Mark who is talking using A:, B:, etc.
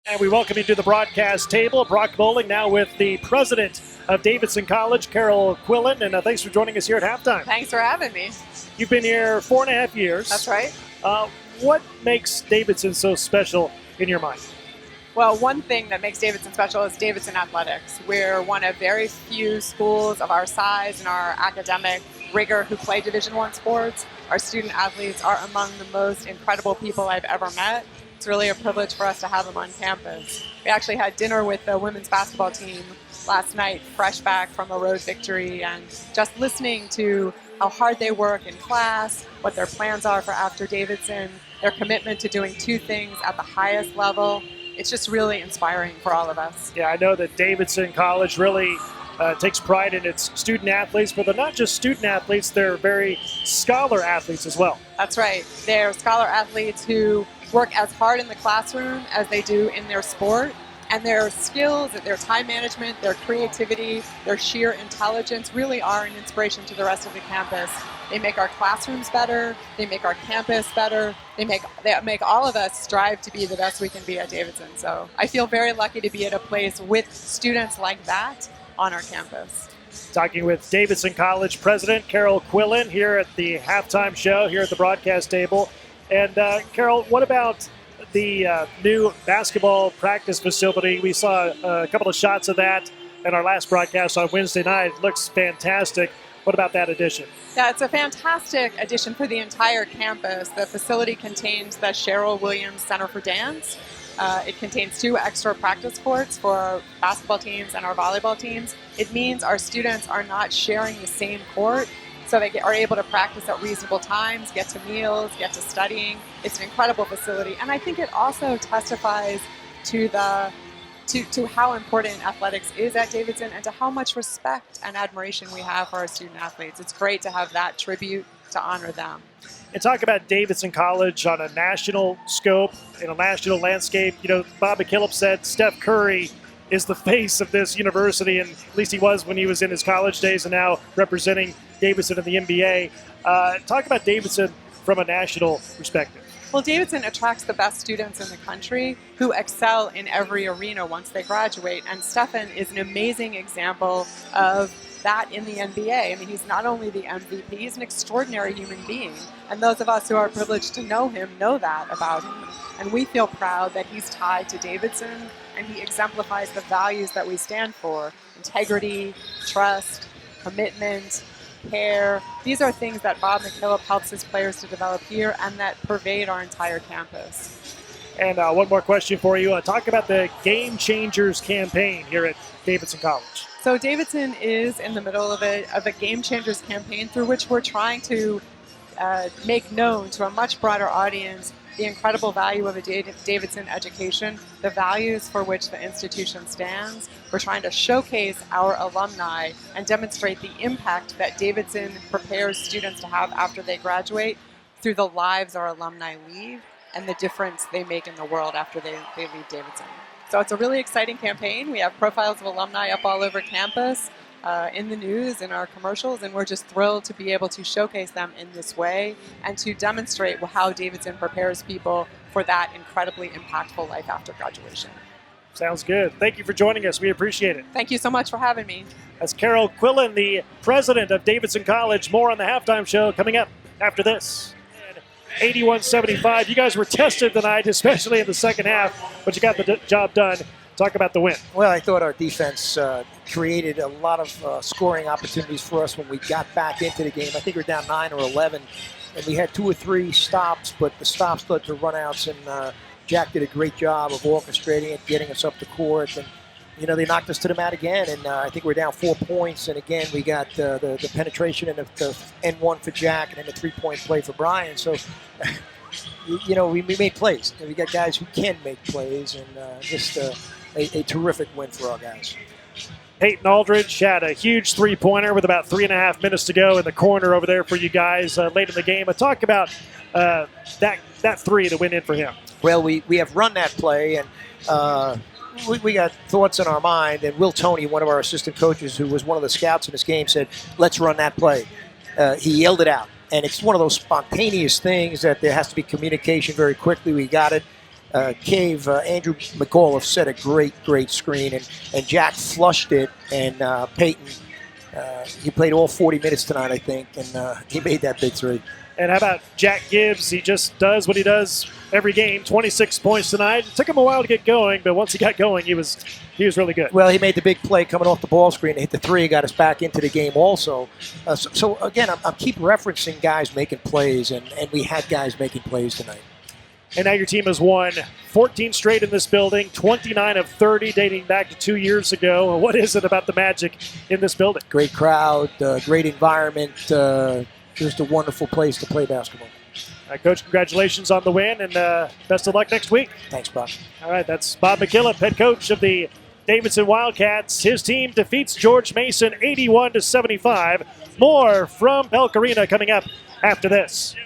A: And we welcome you to the broadcast table. Brock Bowling now with the president of Davidson College, Carol Quillen, and thanks for joining us here at halftime.
B: Thanks for having me.
A: You've been here 4.5 years.
B: That's right.
A: What makes Davidson so special in your mind?
B: Well, one thing that makes Davidson special is Davidson Athletics. We're one of very few schools of our size and our academic rigor who play Division I sports. Our student athletes are among the most incredible people I've ever met. It's really a privilege for us to have them on campus. We actually had dinner with the women's basketball team last night, fresh back from a road victory, and just listening to how hard they work in class, what their plans are for after Davidson, their commitment to doing two things at the highest level. It's just really inspiring for all of us.
A: Yeah, I know that Davidson College really takes pride in its student athletes, but they're not just student athletes, they're very scholar athletes as well.
B: That's right. They're scholar athletes who work as hard in the classroom as they do in their sport, and their skills, their time management, their creativity, their sheer intelligence really are an inspiration to the rest of the campus. They make our classrooms better, they make our campus better, they make all of us strive to be the best we can be at Davidson. So I feel very lucky to be at a place with students like that on our campus.
A: Talking with Davidson College President Carol Quillen here at the halftime show here at the broadcast table. And Carol, what about the new basketball practice facility? We saw a couple of shots of that in our last broadcast on Wednesday night. It looks fantastic. What about that addition?
B: Yeah, it's a fantastic addition for the entire campus. The facility contains the Cheryl Williams Center for Dance. It contains 2 extra practice courts for our basketball teams and our volleyball teams. It means our students are not sharing the same court, so they are able to practice at reasonable times, get to meals, get to studying. It's an incredible facility, and I think it also testifies to how important athletics is at Davidson and to how much respect and admiration we have for our student athletes. It's great to have that tribute to honor them.
A: And talk about Davidson College on a national scope, in a national landscape. You know, Bob McKillop said Steph Curry is the face of this university, and at least he was when he was in his college days and now representing Davidson in the NBA. Talk about Davidson from a national perspective.
B: Well, Davidson attracts the best students in the country who excel in every arena once they graduate, and Stephen is an amazing example of that in the NBA. I mean, he's not only the MVP, he's an extraordinary human being, and those of us who are privileged to know him know that about him. And we feel proud that he's tied to Davidson, and he exemplifies the values that we stand for: integrity, trust, commitment, care. These are things that Bob McKillop helps his players to develop here and that pervade our entire campus.
A: And one more question for you. Talk about the Game Changers campaign here at Davidson College.
B: So Davidson is in the middle of a Game Changers campaign through which we're trying to make known to a much broader audience the incredible value of a Davidson education, the values for which the institution stands. We're trying to showcase our alumni and demonstrate the impact that Davidson prepares students to have after they graduate through the lives our alumni lead and the difference they make in the world after they leave Davidson. So it's a really exciting campaign. We have profiles of alumni up all over campus, in the news, in our commercials, and we're just thrilled to be able to showcase them in this way and to demonstrate how Davidson prepares people for that incredibly impactful life after graduation.
A: Sounds good. Thank you for joining us. We appreciate it.
B: Thank you so much for having me.
A: That's Carol Quillen, the president of Davidson College. More on the halftime show coming up after this. 81-75. You guys were tested tonight, especially in the second half, but you got the job done. Talk about the win.
C: Well, I thought our defense created a lot of scoring opportunities for us when we got back into the game. I think we were down 9 or 11, and we had 2 or 3 stops, but the stops led to runouts, and Jack did a great job of orchestrating it, getting us up the court, and they knocked us to the mat again, and I think we're down 4 points, and again, we got the penetration and the N1 for Jack, and then the 3-point play for Brian. So, we made plays. We got guys who can make plays, and just a terrific win for our guys.
A: Peyton Aldridge had a huge three-pointer with about 3.5 minutes to go in the corner over there for you guys late in the game. Talk about that three that went in for him.
C: Well, we have run that play, and we got thoughts in our mind. And Will Toney, one of our assistant coaches, who was one of the scouts in this game, said, let's run that play. He yelled it out. And it's one of those spontaneous things that there has to be communication very quickly. We got it. cave. Andrew McAuliffe set a great screen, and Jack flushed it, and Peyton, he played all 40 minutes tonight, I think, and he made that big three.
A: And how about Jack Gibbs? He just does what he does every game. 26 points tonight. It took him a while to get going, but once he got going, he was really good.
C: Well, he made the big play coming off the ball screen to hit the three, got us back into the game also. So again, I'm keep referencing guys making plays, and we had guys making plays tonight.
A: And now your team has won 14 straight in this building, 29 of 30 dating back to 2 years ago. What is it about the Magic in this building?
C: Great crowd, great environment, just a wonderful place to play basketball.
A: Coach, congratulations on the win, and best of luck next week.
C: Thanks, Bob.
A: All right, that's Bob McKillop, head coach of the Davidson Wildcats. His team defeats George Mason 81-75. More from Belk Arena coming up after this.